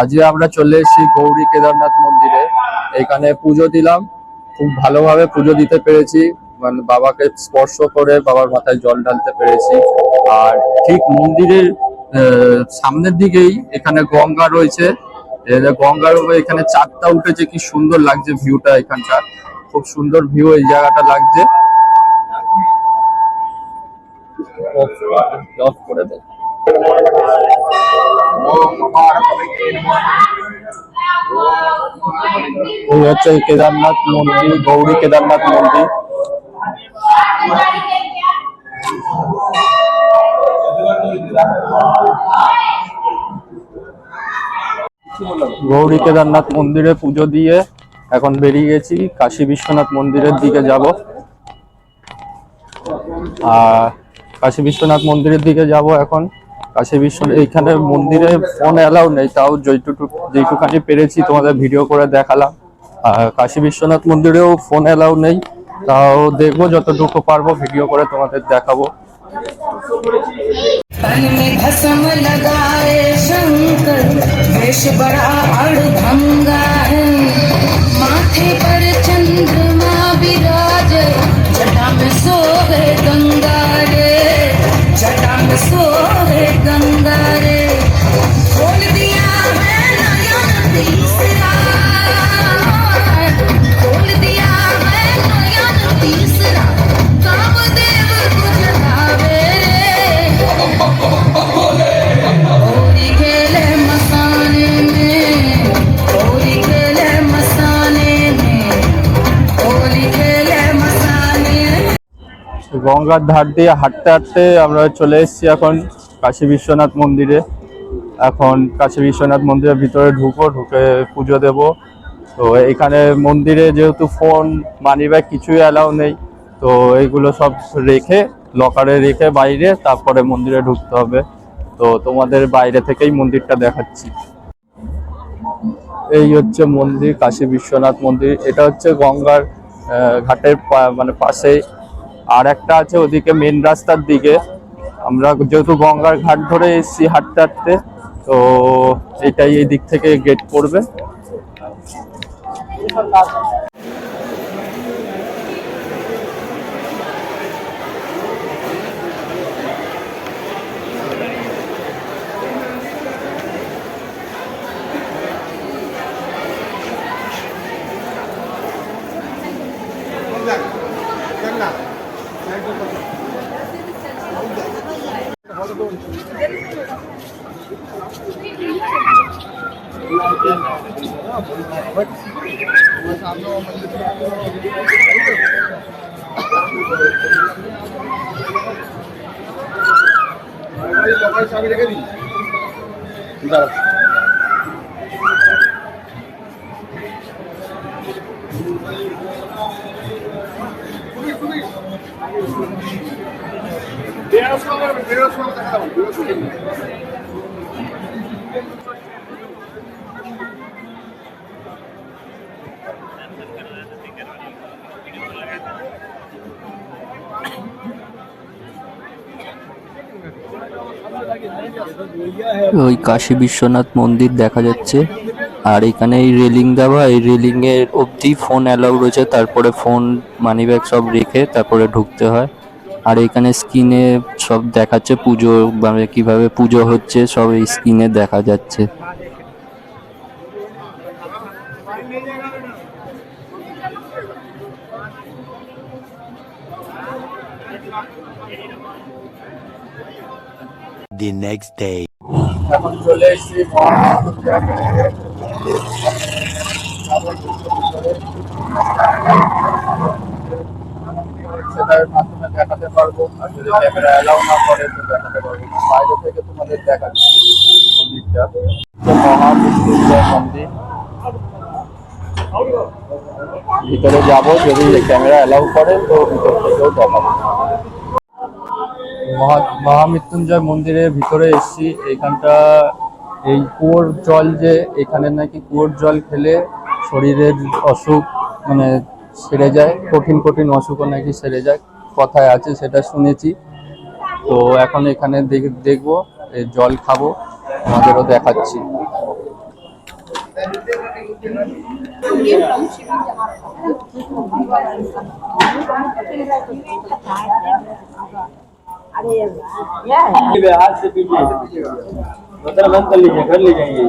আজকে আমরা চলে এসেছি গৌরী কেদারনাথ মন্দিরে। এখানে পুজো দিলাম, খুব ভালোভাবে পুজো দিতে পেরেছি, মানে বাবাকে স্পর্শ করে বাবার মাথায় জল ঢালতে পেরেছি। আর ঠিক মন্দিরের সামনের দিকেই এখানে গঙ্গা রয়েছে। গঙ্গার উপরে এখানে চাঁদটা উঠেছে, কি সুন্দর লাগছে ভিউটা। এখানকার খুব সুন্দর ভিউ এই জায়গাটা লাগছে। অফ করে দেয়। এই হচ্ছে কেদারনাথ মন্দির, গৌরী কেদারনাথ মন্দির। গৌরী কেদারনাথ মন্দিরে পুজো দিয়ে এখন বেরিয়ে গেছি, কাশী বিশ্বনাথ মন্দিরের দিকে যাব। আর কাশী বিশ্বনাথ মন্দিরের দিকে যাব এখন। কাশী বিশ্বনাথ এইখানে মন্দিরে ফোন অ্যালাউ নেই, তাও যেটুকানি পেরেছি তোমাদের ভিডিও করে দেখালাম। আর কাশী বিশ্বনাথ মন্দিরেও ফোন অ্যালাউ নেই, তাও দেখবো যতটুকু পারবো ভিডিও করে তোমাদের দেখাবো। माथे पर चंद्रमा विराजे, जटा में सोहे गंगा रे, जटा में सोहे गंगा रे। खोल दिया है नयन तीसरा, खोल दिया है नयन तीसरा, कामदेव तुझ भावे रे। होली खेले मसाने में, होली खेले मसाने में, होली खेले मसाने। গঙ্গার ধার দিয়ে হাঁটতে হাঁটতে আমরা চলে এসেছি এখন কাশী বিশ্বনাথ মন্দিরে। এখন কাশী বিশ্বনাথ মন্দিরের ভিতরে ঢুকে পুজো দেব। তো এখানে মন্দিরে যেহেতু ফোন মানিব্যাগ কিছুই অ্যালাউ নেই, তো এইগুলো সব রেখে লকারে রেখে বাইরে তারপরে মন্দিরে ঢুকতে হবে। তো তোমাদের বাইরে থেকেই মন্দিরটা দেখাচ্ছি। এই হচ্ছে মন্দির, কাশী বিশ্বনাথ মন্দির। এটা হচ্ছে গঙ্গার ঘাটের মানে পাশে। আর একটা আছে ওদিকে মেন রাস্তার দিকে। আমরা যেহেতু গঙ্গার ঘাট ধরে এসেছি হাঁটতে হাঁটতে, তো এটাই এই দিক থেকে গেট পড়বে। ওই কাশী বিশ্বনাথ মন্দির দেখা যাচ্ছে। আর এখানে এই রেলিং দেওয়া, এই রেলিং এর অবধি ফোন অ্যালাউ রয়েছে, তারপরে ফোন মানিব্যাগ সব রেখে তারপরে ঢুকতে হয়। আর এখানে স্ক্রিনে সব দেখাচ্ছে পুজো, মানে কিভাবে পুজো হচ্ছে সব এই স্ক্রিনে দেখা যাচ্ছে। The next day. এখন চলে এসেছি সেটার মাধ্যমে দেখাতে পারবো। আর যদি ক্যামেরা অ্যালাউ না করে তো দেখাতে পারবো না। বাইরে থেকে তোমাদের দেখাচ্ছি মন্দিরটা। মহামৃত্যুঞ্জয় মন্দির। ভিতরে যাব, যদি ক্যামেরা অ্যালাউ করে তো ভিতর থেকেও দেখাবো। মহামৃত্যুঞ্জয় মন্দিরের ভিতরে এসেছি। এখানটা এই কুয়োর জল, যে এখানে নাকি কুয়োর জল খেলে শরীরের অসুখ মানে সেরে যায়, কঠিন কঠিন অসুখও নাকি সেরে যায়, কথায় আছে, সেটা শুনেছি। তো এখন এখানে দেখবো, জল খাবো, আমাদেরও দেখাচ্ছি। हाथ से पीछे मतलब बंद कर लीजिए, कर लीजिए।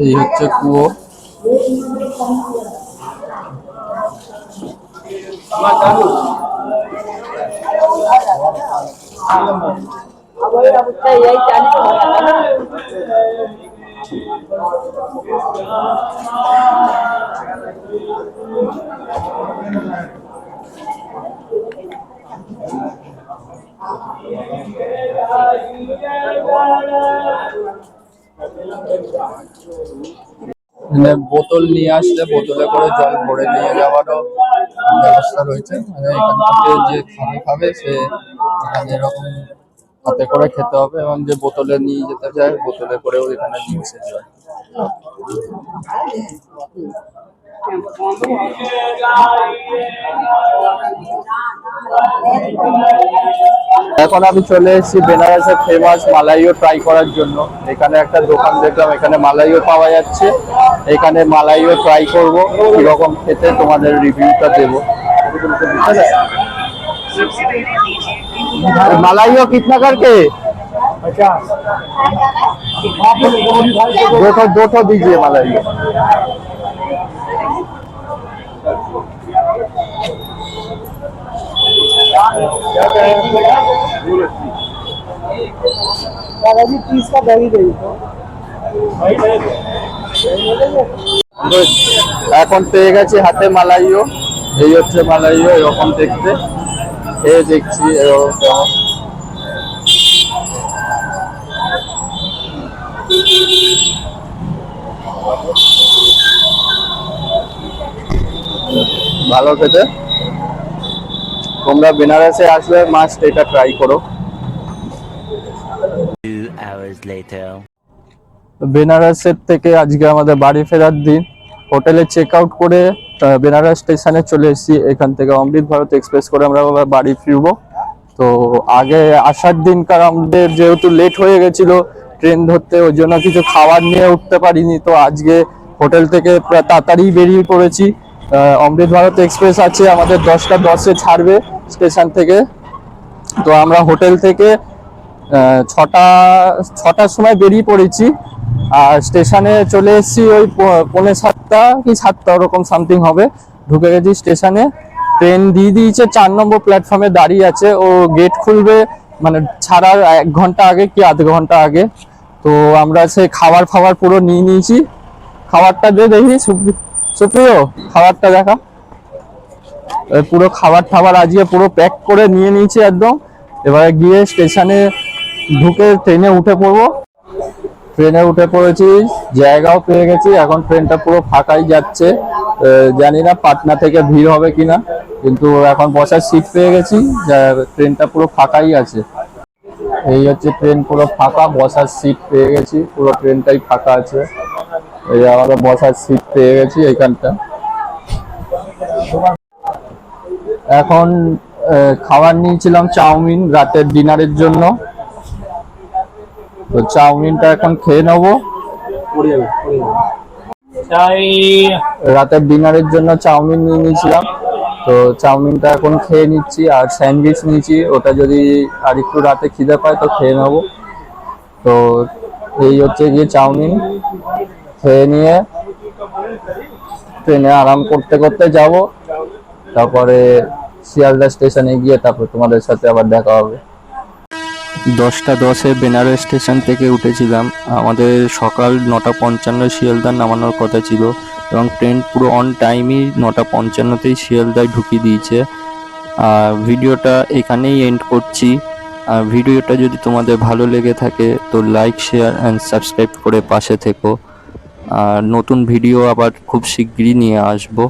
এই হচ্ছে কুয়ো। মানে বোতল নিয়ে আসলে বোতলে করে জল ভরে নিয়ে যাওয়ারও ব্যবস্থা রয়েছে। মানে এখান থেকে যে খাবে সে এখানে এরকম হাতে করে খেতে হবে, এবং যে বোতলে নিয়ে যেতে চায় বোতলে করেও এখানে নিয়ে এসেছে। এখন আমি চলে এসেছি বেনারসের ফেমাস মালাইও ট্রাই করার জন্য। এখানে একটা দোকান দেখলাম, এখানে মালাইও পাওয়া যাচ্ছে। এখানে মালাইও ট্রাই করব, কিরকম খেতে তোমাদের রিভিউটা দেবো। মালাইও कितना करके? 50। दो ठो दीजिए मालाइयो। दादाजी 30 का बैग ही दे दो। এখন পেয়ে গেছি হাতে মালাইও। এই হচ্ছে মালাইও, এরকম দেখতে। খেয়ে দেখছি এরকম। ভালো খেতে। তোমরা বেনারসে আসলে মাস্ট এটা ট্রাই করো। 2 hours later. বেনারসের থেকে আজকে আমাদের বাড়ি ফেরার দিন। হোটেলে চেক আউট করে বেনারস স্টেশনে চলে এসেছি। এখান থেকে অমৃত ভারত এক্সপ্রেস করে আমরা বাড়ি ফিরবো। তো আগে আসার দিনকার আমাদের যেহেতু লেট হয়ে গেছিল ট্রেন ধরতে, ওই জন্য কিছু খাবার নিয়ে উঠতে পারিনি। তো আজকে হোটেল থেকে তাড়াতাড়ি বেরিয়ে পড়েছি। অমৃত ভারত এক্সপ্রেস আছে আমাদের 10টা 10-এ ছাড়বে স্টেশন থেকে। তো আমরা হোটেল থেকে 6টার সময় বেরিয়ে পড়েছি, আর স্টেশনে চলে এসেছি ওই 6:45 কি 7টা ওরকম সামথিং হবে। ঢুকে গেছি স্টেশনে। ট্রেন দিয়ে দিয়েছে, 4 নম্বর প্ল্যাটফর্মে দাঁড়িয়ে আছে। ও গেট খুলবে মানে ছাড়ার 1 ঘন্টা আগে কি আধ ঘন্টা আগে। তো আমরা সেই খাবার পুরো নিয়ে নিয়েছি। খাবারটা দেখি সুপ্রিয়, খাবারটা দেখা। পুরো খাবার আজকে পুরো প্যাক করে নিয়ে নিয়েছি একদম। এবারে গিয়ে স্টেশনে ঢুকে ট্রেনে উঠে পড়বো। ট্রেনে উঠে পড়েছি, জায়গাও পেয়ে গেছি। এখন ট্রেনটা পুরো ফাঁকাই যাচ্ছে। জানি না পাটনা থেকে ভিড় হবে কিনা, কিন্তু এখন বসার সিট পেয়ে গেছি। ট্রেনটা পুরো ফাঁকাই আছে। এই হচ্ছে ট্রেন পুরো ফাঁকা, বসার সিট পেয়ে গেছি। পুরো ট্রেনটাই ফাঁকা আছে। এই আমাদের বসার সিট পেয়ে গেছি এইখানটা। এখন খাবার নিয়েছিলাম চাউমিন রাতের ডিনারের জন্য। তো চাউমিনটা এখন খেয়ে নেবো। রাতের ডিনারের জন্য চাউমিন নিয়ে নিয়েছিলাম, তো চাউমিনটা এখন খেয়ে নিচ্ছি। আর স্যান্ডউইচ নিয়েছি, ওটা যদি আর একটু রাতে খিদে পায় তো খেয়ে নেবো। তো এই হচ্ছে গিয়ে চাউমিন খেয়ে নিয়ে ট্রেনে আরাম করতে করতে যাব। তারপরে শিয়ালদা স্টেশনে গিয়ে তারপর তোমাদের সাথে আবার দেখা হবে। 10টা 10-এ বেনারস স্টেশন থেকে উঠেছিলাম। আমাদের সকাল 9:55 শিয়ালদা নামানোর কথা ছিল, এবং ট্রেন পুরো অন টাইমই 9:55-তেই শিয়ালদায় ঢুকিয়ে দিয়েছে। আর ভিডিওটা এখানেই এন্ড করছি। আর ভিডিওটা যদি তোমাদের ভালো লেগে থাকে তো লাইক, শেয়ার অ্যান্ড সাবস্ক্রাইব করে পাশে থেকো। আর নতুন ভিডিও আবার খুব শিগগিরই নিয়ে আসবো।